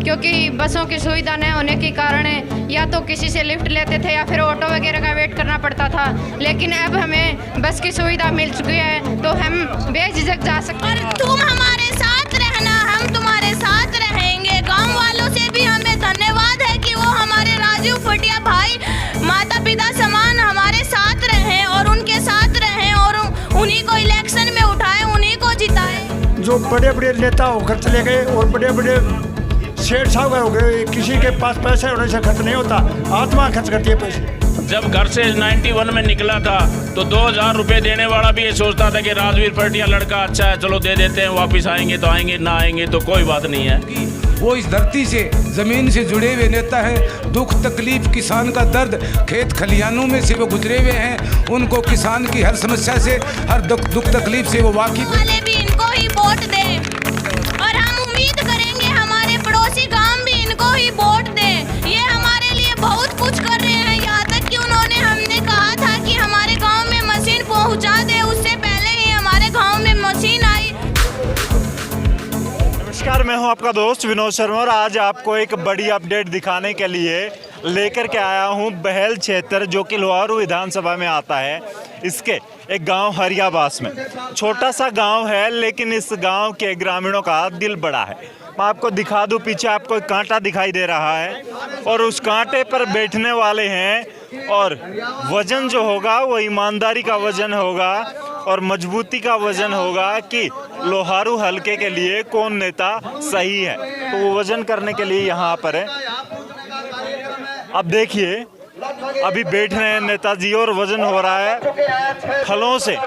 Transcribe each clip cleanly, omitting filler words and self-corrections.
क्योंकि बसों की सुविधा न होने के कारण या तो किसी से लिफ्ट लेते थे या फिर ऑटो वगैरह का वेट करना पड़ता था, लेकिन अब हमें बस की सुविधा मिल चुकी है तो हम बेझिझक जा सकते हैं। और तुम हमारे साथ रहना, हम तुम्हारे साथ रहेंगे। गांव वालों से भी हमें धन्यवाद है कि वो हमारे राजू फटिया भाई माता पिता समान हमारे साथ रहें और उनके साथ रहें और उन्हीं को इलेक्शन में उठाएं, उन्हीं को जिताएं। जो बड़े बड़े नेता होकर चले गए और बड़े बड़े शेर साहब हो गए, किसी के पास पैसे होने से खर्च नहीं होता, आत्मा खर्च करती है पैसे। जब घर से 91 में निकला था तो 2000 रुपये देने वाला भी ये सोचता था कि राजवीर फटिया लड़का अच्छा है, चलो दे देते हैं, वापस आएंगे तो आएंगे, ना आएंगे तो कोई बात नहीं है। वो इस धरती से ज़मीन से जुड़े हुए नेता हैं। दुख तकलीफ किसान का दर्द खेत खलिहानों में से वो गुजरे हुए हैं, उनको किसान की हर समस्या से हर दुख तकलीफ से वो वाकिफ वाले भी इनको ही वोट दें और हम उम्मीद करेंगे हमारे पड़ोसी गांव भी इनको ही वोट दें। ये हमारे लिए बहुत कुछ कर रहे हैं, यहाँ तक कि उन्होंने हमने कहा था कि हमारे गांव में मशीन पहुंचा दे, उससे पहले ही हमारे गांव में मशीन आई। नमस्कार, मैं हूं आपका दोस्त विनोद शर्मा और आज आपको एक बड़ी अपडेट दिखाने के लिए लेकर के आया हूं बहल क्षेत्र जो कि लोहारू विधानसभा में आता है। इसके एक गांव हरियाबास में छोटा सा गांव है, लेकिन इस गांव के ग्रामीणों का दिल बड़ा है। मैं आपको दिखा दूं, पीछे आपको एक कांटा दिखाई दे रहा है और उस कांटे पर बैठने वाले हैं और वजन जो होगा वो ईमानदारी का वजन होगा और मजबूती का वजन होगा कि लोहारू हलके के लिए कौन नेता सही है। तो वो वजन करने के लिए यहाँ पर है। अब देखिए, अभी बैठ रहे हैं नेताजी और वजन हो रहा है। फलों से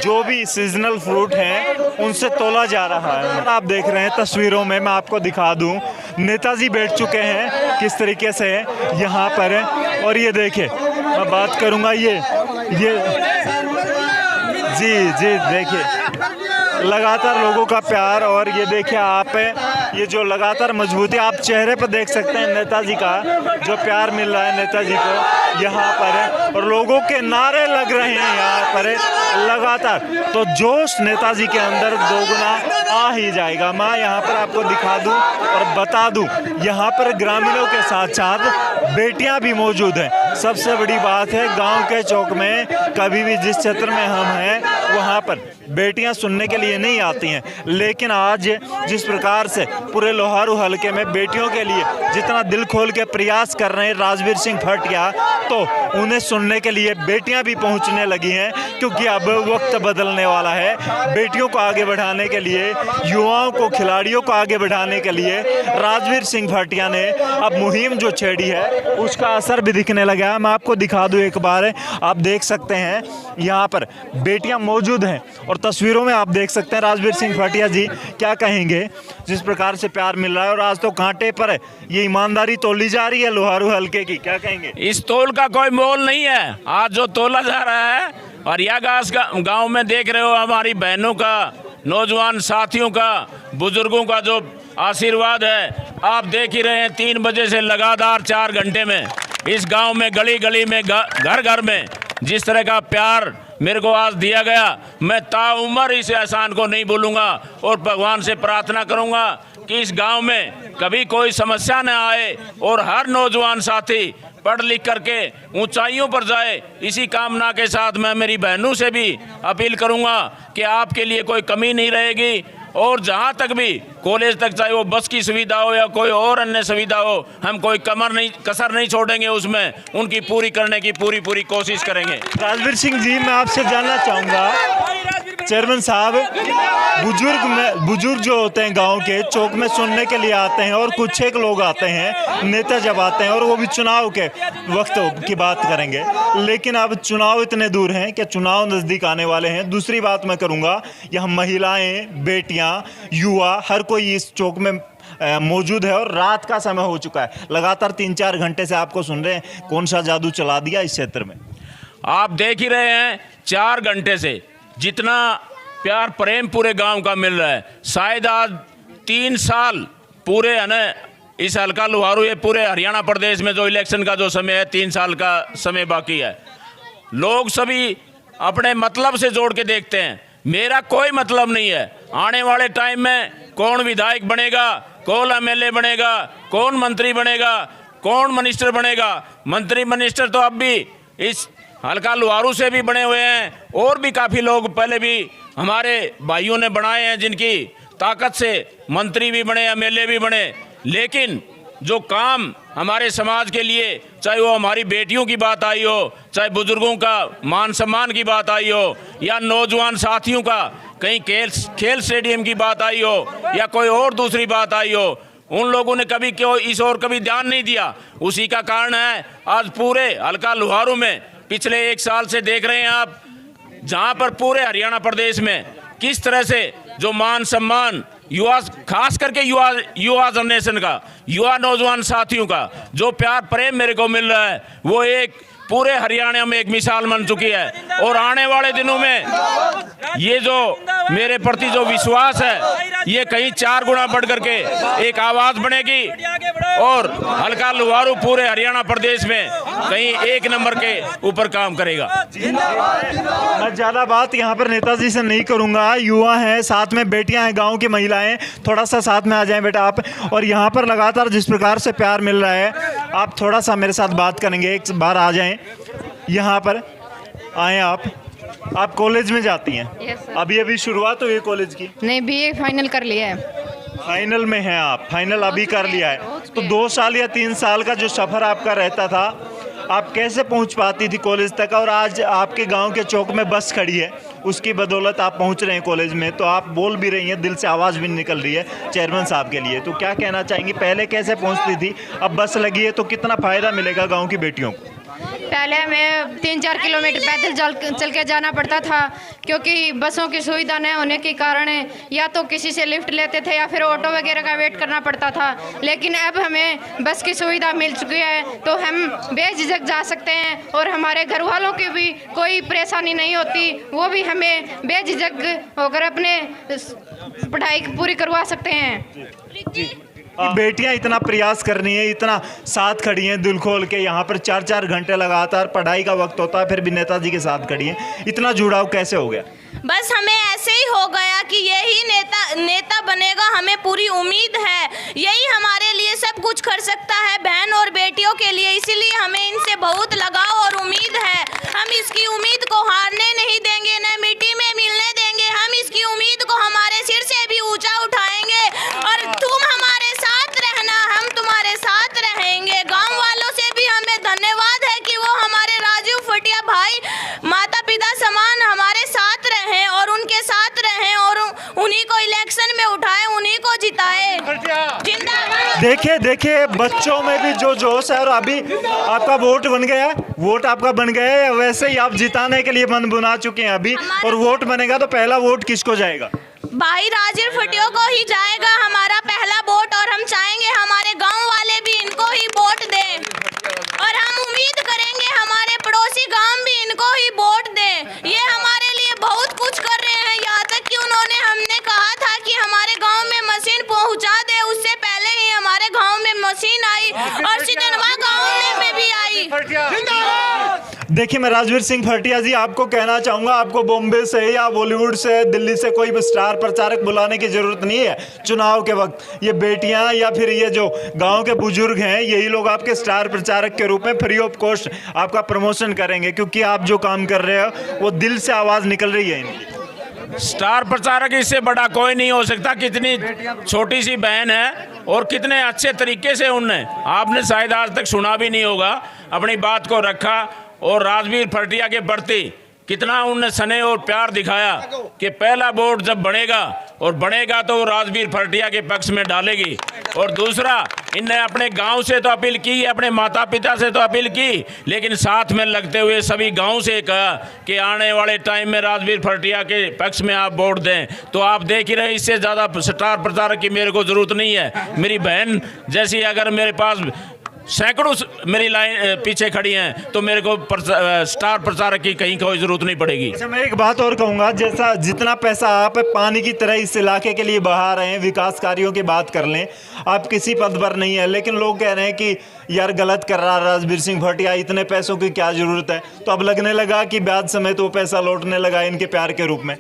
जो भी सीजनल फ्रूट हैं उनसे तोला जा रहा है। आप देख रहे हैं तस्वीरों में, मैं आपको दिखा दूं, नेताजी बैठ चुके हैं किस तरीके से यहाँ पर है। और ये देखिए, मैं बात करूँगा ये जी देखिए लगातार लोगों का प्यार और ये देखिए आप ये जो लगातार मजबूती आप चेहरे पर देख सकते हैं नेताजी का जो प्यार मिल रहा है नेताजी को यहाँ पर और लोगों के नारे लग रहे हैं यहाँ पर लगातार। तो जोश नेताजी के अंदर दोगुना आ ही जाएगा। मैं यहाँ पर आपको दिखा दूं और बता दूं, यहाँ पर ग्रामीणों के साथ साथ बेटियाँ भी मौजूद हैं। सबसे बड़ी बात है, गाँव के चौक में कभी भी जिस क्षेत्र में हम हैं वहाँ पर बेटियां सुनने के लिए नहीं आती हैं, लेकिन आज जिस प्रकार से पूरे लोहारू हलके में बेटियों के लिए जितना दिल खोल के प्रयास कर रहे हैं राजवीर सिंह फटिया, तो उन्हें सुनने के लिए बेटियां भी पहुंचने लगी हैं। क्योंकि अब वक्त बदलने वाला है। बेटियों को आगे बढ़ाने के लिए, युवाओं को, खिलाड़ियों को आगे बढ़ाने के लिए राजवीर सिंह फटिया ने अब मुहिम जो छेड़ी है उसका असर भी दिखने लगा है। मैं आपको दिखा दूँ एक बार, आप देख सकते हैं यहाँ पर बेटियां मौजूद हैं और तस्वीरों में आप देख सकते हैं राजवीर सिंह फटिया जी क्या कहेंगे जिस प्रकार से प्यार मिल रहा है। और आज तो कांटे पर ये ईमानदारी तोली जा रही है लोहारू हलके की, क्या कहेंगे? इस तोल का कोई मोल नहीं है आज जो तोला जा रहा है। और यह गांव में देख रहे हो हमारी बहनों का, नौजवान साथियों का, बुजुर्गों का जो आशीर्वाद है आप देख ही रहे हैं। 3 बजे से लगातार 4 घंटे में इस गांव में गली गली में घर घर में जिस तरह का प्यार मेरे को आज दिया गया, मैं ताउम्र इस एहसान को नहीं भूलूंगा और भगवान से प्रार्थना करूंगा कि इस गांव में कभी कोई समस्या न आए और हर नौजवान साथी पढ़ लिख करके ऊंचाइयों पर जाए। इसी कामना के साथ मैं मेरी बहनों से भी अपील करूंगा कि आपके लिए कोई कमी नहीं रहेगी और जहां तक भी कॉलेज तक, चाहे वो बस की सुविधा हो या कोई और अन्य सुविधा हो, हम कोई कसर नहीं छोड़ेंगे, उसमें उनकी पूरी करने की पूरी कोशिश करेंगे। राजवीर सिंह जी, मैं आपसे जानना चाहूँगा, चेयरमैन साहब, बुजुर्ग जो होते हैं गांव के चौक में सुनने के लिए आते हैं और कुछ एक लोग आते हैं, नेता जब आते हैं और वो भी चुनाव के वक्त की बात करेंगे, लेकिन अब चुनाव इतने दूर हैं कि चुनाव नज़दीक आने वाले हैं। दूसरी बात मैं करूँगा, यहाँ महिलाएं, बेटियाँ, युवा, हर कोई इस चौक में मौजूद है और रात का समय हो चुका है। लगातार 3-4 घंटे से आपको सुन रहे हैं। कौन सा जादू चला दिया इस क्षेत्र में? आप देख ही रहे हैं 4 घंटे से जितना प्यार प्रेम पूरे गांव का मिल रहा है। शायद आज 3 साल पूरे है ना इस हल्का लोहारू, ये पूरे हरियाणा प्रदेश में जो इलेक्शन का जो समय है 3 साल का समय बाकी है। लोग सभी अपने मतलब से जोड़ के देखते हैं। मेरा कोई मतलब नहीं है आने वाले टाइम में कौन विधायक बनेगा, कौन एमएलए बनेगा, कौन मंत्री बनेगा, कौन मिनिस्टर बनेगा। मंत्री मिनिस्टर तो अब भी इस हल्का लुहारू से भी बने हुए हैं, और भी काफ़ी लोग पहले भी हमारे भाइयों ने बनाए हैं, जिनकी ताकत से मंत्री भी बने, एमएलए भी बने। लेकिन जो काम हमारे समाज के लिए, चाहे वो हमारी बेटियों की बात आई हो, चाहे बुजुर्गों का मान सम्मान की बात आई हो, या नौजवान साथियों का कहीं खेल स्टेडियम की बात आई हो, या कोई और दूसरी बात आई हो, उन लोगों ने कभी क्यों इस ओर कभी ध्यान नहीं दिया। उसी का कारण है आज पूरे हल्का लुहारू में पिछले 1 साल से देख रहे हैं आप, जहां पर पूरे हरियाणा प्रदेश में किस तरह से जो मान सम्मान युवा, खास करके युवा जनरेशन का, युवा नौजवान साथियों का जो प्यार प्रेम मेरे को मिल रहा है, वो एक पूरे हरियाणा में एक मिसाल बन चुकी है। और आने वाले दिनों में ये जो मेरे प्रति जो विश्वास है, ये कहीं 4 गुना बढ़ करके एक आवाज बनेगी, और हल्का लुहारू पूरे हरियाणा प्रदेश में कहीं 1 नंबर के ऊपर काम करेगा। मैं ज़्यादा बात यहाँ पर नेताजी से नहीं करूँगा, युवा हैं, साथ में बेटियाँ हैं, गांव की महिलाएं, थोड़ा सा साथ में आ जाएं बेटा आप। और यहाँ पर लगातार जिस प्रकार से प्यार मिल रहा है, आप थोड़ा सा मेरे साथ बात करेंगे, एक बार आ जाएं यहाँ पर, आए आप कॉलेज में जाती हैं? Yes, sir. अभी शुरुआत हुई है कॉलेज की? नहीं, बीए फाइनल कर लिया है। फाइनल में हैं आप? फाइनल अभी कर लिया है, तो 2 साल या 3 साल का जो सफ़र आपका रहता था, आप कैसे पहुंच पाती थी कॉलेज तक? और आज आपके गांव के चौक में बस खड़ी है, उसकी बदौलत आप पहुंच रहे हैं कॉलेज में, तो आप बोल भी रही हैं, दिल से आवाज़ भी निकल रही है चेयरमैन साहब के लिए। तो क्या कहना चाहेंगी, पहले कैसे पहुंचती थी, अब बस लगी है तो कितना फ़ायदा मिलेगा गाँव की बेटियों को? पहले हमें 3-4 किलोमीटर पैदल चल के जाना पड़ता था, क्योंकि बसों की सुविधा न होने के कारण या तो किसी से लिफ्ट लेते थे या फिर ऑटो वगैरह का वेट करना पड़ता था। लेकिन अब हमें बस की सुविधा मिल चुकी है, तो हम बेझिझक जा सकते हैं, और हमारे घर वालों की भी कोई परेशानी नहीं होती, वो भी हमें बेझिझक होकर अपने पढ़ाई पूरी करवा सकते हैं। बेटियां इतना प्रयास कर रही हैं, इतना साथ खड़ी हैं दिल खोल के, यहाँ पर 4-4 घंटे लगातार पढ़ाई का वक्त होता है, फिर भी नेताजी के साथ खड़ी हैं, इतना जुड़ाव कैसे हो गया? बस हमें ऐसे ही हो गया कि यही नेता बनेगा, हमें पूरी उम्मीद है, यही हमारे लिए सब कुछ कर सकता है बहन और बेटियों के लिए, इसीलिए हमें इनसे बहुत लगाव और उम्मीद है। हम इसकी उम्मीद को हारने नहीं देंगे, न मिट्टी में मिलने देंगे। हम इसकी उम्मीद को हमारे सिर से भी ऊंचा उठाएंगे, और तुम हमारे साथ रहना, हम तुम्हारे साथ रहेंगे। गाँव वालों से भी हमें धन्यवाद है कि वो हमारे राजू फटिया भाई माता पिता समान हमारे साथ रहें, और उनके साथ रहें, और उन्हीं को इलेक्शन में उठाएं, उन्हीं को जिताएं। जिंदाबाद। देखिए बच्चों में भी जो जोश है, और अभी आपका वोट बन गया है, वोट आपका बन गया है, वैसे ही आप जिताने के लिए मन बना चुके हैं अभी, और वोट बनेगा तो पहला वोट किसको जाएगा? भाई राजू फटिया को ही जाएगा हमारा पहला वोट, और हम चाहेंगे हमारे गांव वाले भी इनको ही वोट दें, और हम उम्मीद करेंगे हमारे पड़ोसी गांव भी इनको ही वोट दें। ये हमारे लिए बहुत कुछ कर रहे हैं, यहाँ तक कि उन्होंने हमने कहा था कि हमारे गांव में मशीन पहुंचा दे, उससे पहले ही हमारे गांव में मशीन आई, और सिदनवा गांव में भी आई। देखिए, मैं राजवीर सिंह फटिया जी आपको कहना चाहूँगा, आपको बॉम्बे से या बॉलीवुड से, दिल्ली से कोई भी स्टार प्रचारक बुलाने की ज़रूरत नहीं है चुनाव के वक्त। ये बेटियां या फिर ये जो गांव के बुजुर्ग हैं, यही लोग आपके स्टार प्रचारक के रूप में फ्री ऑफ कॉस्ट आपका प्रमोशन करेंगे, क्योंकि आप जो काम कर रहे हो वो दिल से आवाज़ निकल रही है इनकी। स्टार प्रचारक इससे बड़ा कोई नहीं हो सकता। कितनी छोटी सी बहन है, और कितने अच्छे तरीके से उनने, आपने शायद आज तक सुना भी नहीं होगा, अपनी बात को रखा, और राजवीर फटिया के प्रति कितना उनने स्नेह और प्यार दिखाया कि पहला वोट जब बनेगा तो वो राजवीर फटिया के पक्ष में डालेगी। और दूसरा, इनने अपने गांव से तो अपील की, अपने माता पिता से तो अपील की, लेकिन साथ में लगते हुए सभी गांव से कहा कि आने वाले टाइम में राजवीर फटिया के पक्ष में आप वोट दें। तो आप देख ही रहे, इससे ज़्यादा स्टार प्रचारक की मेरे को ज़रूरत नहीं है। मेरी बहन जैसी अगर मेरे पास सैकड़ों मेरी लाइन पीछे खड़ी हैं, तो मेरे को स्टार प्रचारक की कहीं कोई ज़रूरत नहीं पड़ेगी। अच्छा, मैं एक बात और कहूँगा, जैसा जितना पैसा आप पानी की तरह इस इलाके के लिए बहा रहे हैं, विकास कार्यों की बात कर लें, आप किसी पद पर नहीं है, लेकिन लोग कह रहे हैं कि यार गलत कर रहा राजवीर सिंह फटिया, इतने पैसों की क्या ज़रूरत है? तो अब लगने लगा कि ब्याज समेत वो पैसा लौटने लगा इनके प्यार के रूप में।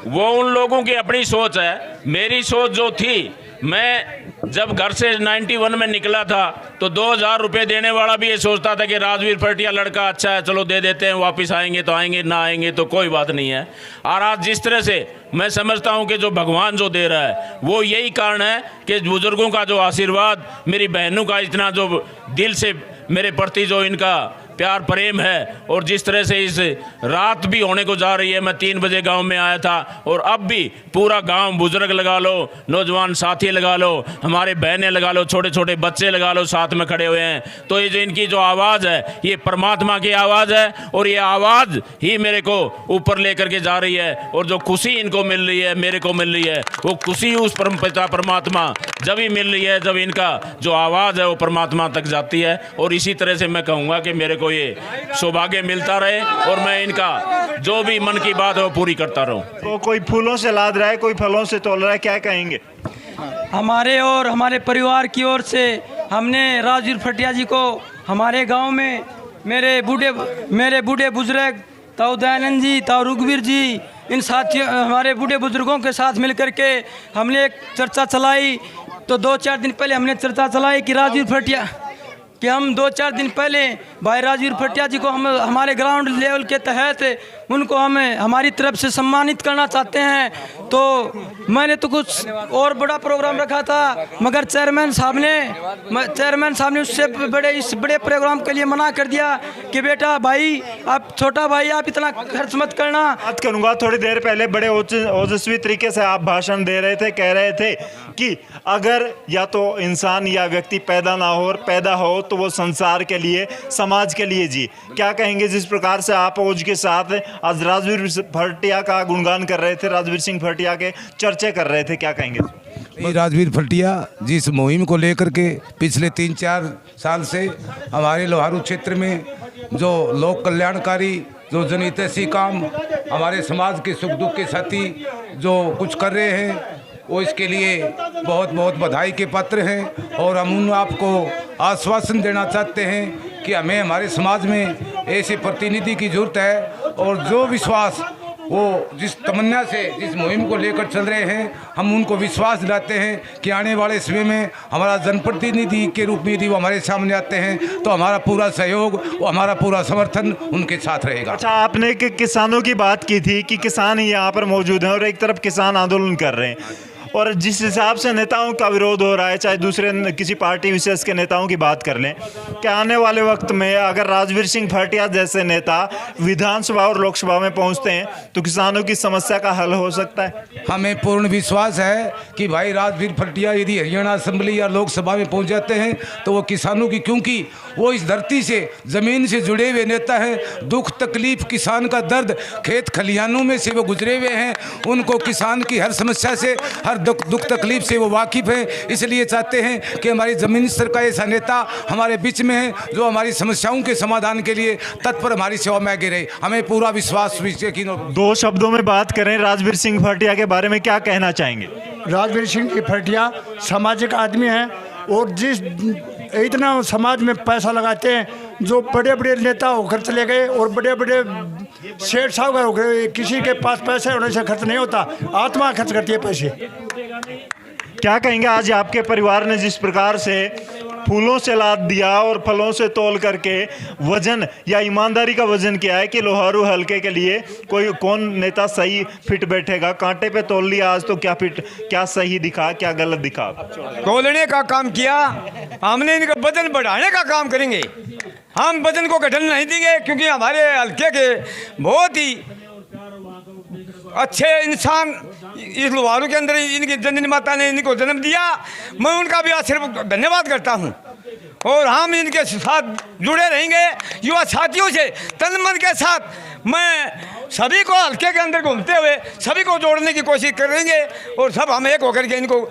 वो उन लोगों की अपनी सोच है। मेरी सोच जो थी मैं जब घर से 91 में निकला था तो 2000 रुपये देने वाला भी ये सोचता था कि राजवीर फटिया लड़का अच्छा है, चलो दे देते हैं, वापस आएंगे तो आएंगे, ना आएंगे तो कोई बात नहीं है। और आज जिस तरह से मैं समझता हूं कि जो भगवान जो दे रहा है वो यही कारण है कि बुज़ुर्गों का जो आशीर्वाद, मेरी बहनों का इतना जो दिल से मेरे प्रति जो इनका प्यार प्रेम है, और जिस तरह से इस रात भी होने को जा रही है। मैं 3 बजे गांव में आया था और अब भी पूरा गांव, बुजुर्ग लगा लो, नौजवान साथी लगा लो, हमारे बहनें लगा लो, छोटे छोटे बच्चे लगा लो, साथ में खड़े हुए हैं। तो ये जो इनकी जो आवाज़ है ये परमात्मा की आवाज़ है, और ये आवाज़ ही मेरे को ऊपर लेकर के जा रही है। और जो खुशी इनको मिल रही है, मेरे को मिल रही है, वो खुशी उस परमपिता परमात्मा जब ही मिल रही है जब इनका जो आवाज़ है वो परमात्मा तक जाती है। और इसी तरह से मैं कहूँगा कि मेरे को ये सौभाग्य मिलता रहे और मैं इनका जो भी मन की बात है वो पूरी करता रहूं। तो कोई फूलों से लाद रहा है, कोई फलों से तोल रहा है, क्या कहेंगे? हमारे और हमारे परिवार की ओर से हमने राजवीर फटिया जी को हमारे गांव में मेरे बूढ़े बुजुर्ग ताऊ दयानंद जी, ताऊ रघुवीर जी, इन साथियों हमारे बूढ़े बुजुर्गों के साथ मिलकर के हमने एक चर्चा चलाई। तो 2-4 दिन पहले हमने चर्चा चलाई कि राजवीर फटिया कि हम 2-4 दिन पहले भाई राजवीर फटिया जी को हम हमारे ग्राउंड लेवल के तहत उनको हम हमारी तरफ से सम्मानित करना चाहते हैं। तो मैंने तो कुछ और बड़ा प्रोग्राम रखा था, मगर चेयरमैन साहब ने उससे इस बड़े प्रोग्राम के लिए मना कर दिया कि बेटा भाई, आप छोटा भाई, आप इतना खर्च मत करना। बात करूंगा, थोड़ी देर पहले बड़े ओजस्वी तरीके से आप भाषण दे रहे थे, कह रहे थे कि अगर या तो इंसान या व्यक्ति पैदा ना हो और पैदा हो तो वो संसार के लिए, समाज के लिए जी। क्या कहेंगे जिस प्रकार से आप ओज के साथ आज राजवीर फटिया का गुणगान कर रहे थे, राजवीर सिंह फटिया के चर्चे कर रहे थे, क्या कहेंगे? राजवीर फटिया जिस मुहिम को लेकर के पिछले 3-4 साल से हमारे लोहारू क्षेत्र में जो लोक कल्याणकारी, जो जनहितैषी काम, हमारे समाज के सुख दुख के साथी जो कुछ कर रहे हैं, वो इसके लिए बहुत बहुत बधाई के पात्र हैं। और हम उन आपको आश्वासन देना चाहते हैं कि हमें हमारे समाज में ऐसे प्रतिनिधि की जरूरत है, और जो विश्वास वो जिस तमन्ना से जिस मुहिम को लेकर चल रहे हैं, हम उनको विश्वास दिलाते हैं कि आने वाले समय में हमारा जनप्रतिनिधि के रूप में यदि वो हमारे सामने आते हैं तो हमारा पूरा सहयोग, वो हमारा पूरा समर्थन उनके साथ रहेगा। अच्छा, आपने किसानों की बात की थी कि किसान ही यहाँ पर मौजूद हैं और एक तरफ किसान आंदोलन कर रहे हैं, और जिस हिसाब से नेताओं का विरोध हो रहा है, चाहे दूसरे किसी पार्टी विशेष के नेताओं की बात कर लें, क्या आने वाले वक्त में अगर राजवीर सिंह फटिया जैसे नेता विधानसभा और लोकसभा में पहुंचते हैं तो किसानों की समस्या का हल हो सकता है? हमें पूर्ण विश्वास है कि भाई राजवीर फटिया यदि हरियाणा असेंबली या लोकसभा में पहुंच जाते हैं तो वो किसानों की, क्योंकि वो इस धरती से, ज़मीन से जुड़े हुए नेता हैं, दुख तकलीफ, किसान का दर्द, खेत खलिहानों में से वो गुजरे हुए हैं, उनको किसान की हर समस्या से, हर दुख तकलीफ से वो वाकिफ़ हैं। इसलिए चाहते हैं कि हमारी ज़मीन स्तर का ऐसा नेता हमारे बीच में है जो हमारी समस्याओं के समाधान के लिए तत्पर हमारी सेवा में आगे रहे। हमें पूरा विश्वास। 2 शब्दों में बात करें राजवीर सिंह फटिया के बारे में, क्या कहना चाहेंगे? राजवीर सिंह फटिया सामाजिक आदमी हैं, और जिस इतना समाज में पैसा लगाते हैं, जो बड़े बड़े नेता होकर चले गए और बड़े बड़े सेठ साहब हो गए, किसी के पास पैसे होने से खर्च नहीं होता, आत्मा खर्च करती है पैसे। क्या कहेंगे आज आपके परिवार ने जिस प्रकार से फूलों से लाद दिया और फलों से तोल करके वजन या ईमानदारी का वजन किया है कि लोहारू हल्के के लिए कौन नेता सही फिट बैठेगा? कांटे पे तोल लिया आज तो क्या फिट, क्या सही दिखा, क्या गलत दिखा? तोलने का काम किया हमने, इनका वजन बढ़ाने का काम करेंगे। हम वजन को घटने नहीं देंगे, क्योंकि हमारे हल्के के बहुत ही अच्छे इंसान इस लोहारू के अंदर, इनकी जननी माता ने इनको जन्म दिया, मैं उनका भी आशीर्वाद धन्यवाद करता हूं। और हम इनके साथ जुड़े रहेंगे, युवा साथियों से तन मन के साथ। मैं सभी को हल्के के अंदर घूमते हुए सभी को जोड़ने की कोशिश करेंगे, और सब हम एक होकर के इनको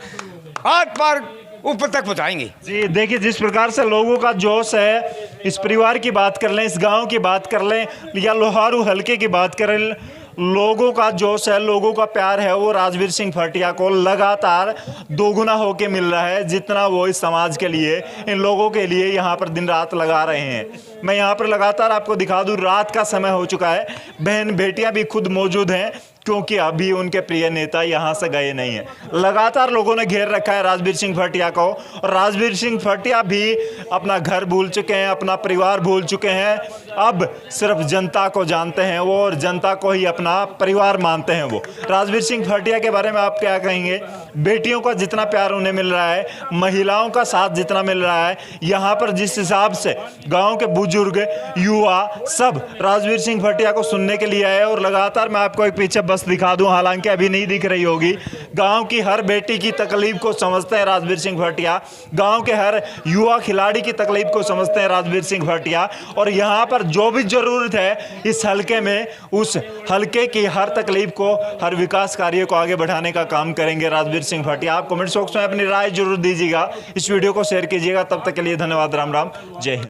आर पार ऊपर तक पहुँचाएंगे। जी देखिए, जिस प्रकार से लोगों का जोश है, इस परिवार की बात कर लें, इस गांव की बात कर लें, या लोहारू हल्के की बात करें, लोगों का जोश है, लोगों का प्यार है, वो राजवीर सिंह फटिया को लगातार दोगुना होके मिल रहा है, जितना वो इस समाज के लिए, इन लोगों के लिए यहाँ पर दिन रात लगा रहे हैं। मैं यहाँ पर लगातार आपको दिखा दूँ, रात का समय हो चुका है, बहन बेटियाँ भी खुद मौजूद हैं, क्योंकि अभी उनके प्रिय नेता यहाँ से गए नहीं हैं। लगातार लोगों ने घेर रखा है राजवीर सिंह भटिया को, और राजवीर सिंह भटिया भी अपना घर भूल चुके हैं, अपना परिवार भूल चुके हैं। अब सिर्फ जनता को जानते हैं वो, और जनता को ही अपना परिवार मानते हैं वो। राजवीर सिंह भटिया के बारे में आप क्या कहेंगे? बेटियों का जितना प्यार उन्हें मिल रहा है, महिलाओं का साथ जितना मिल रहा है, यहाँ पर जिस हिसाब से गाँव के बुजुर्ग, युवा सब राजवीर सिंह भटिया को सुनने के लिए आए। और लगातार मैं आपको एक पीछे बस दिखा दूं, हालांकि अभी नहीं दिख रही होगी। गांव की हर बेटी की तकलीफ को समझते हैं राजवीर सिंह भटिया, गांव के हर युवा खिलाड़ी की तकलीफ को समझते हैं राजवीर सिंह भटिया। और यहां पर जो भी जरूरत है इस हलके में, उस हलके की हर तकलीफ को, हर विकास कार्य को आगे बढ़ाने का काम करेंगे राजवीर सिंह भटिया। आप कमेंट बॉक्स में अपनी राय जरूर दीजिएगा, इस वीडियो को शेयर कीजिएगा। तब तक के लिए धन्यवाद। राम राम, जय हिंद।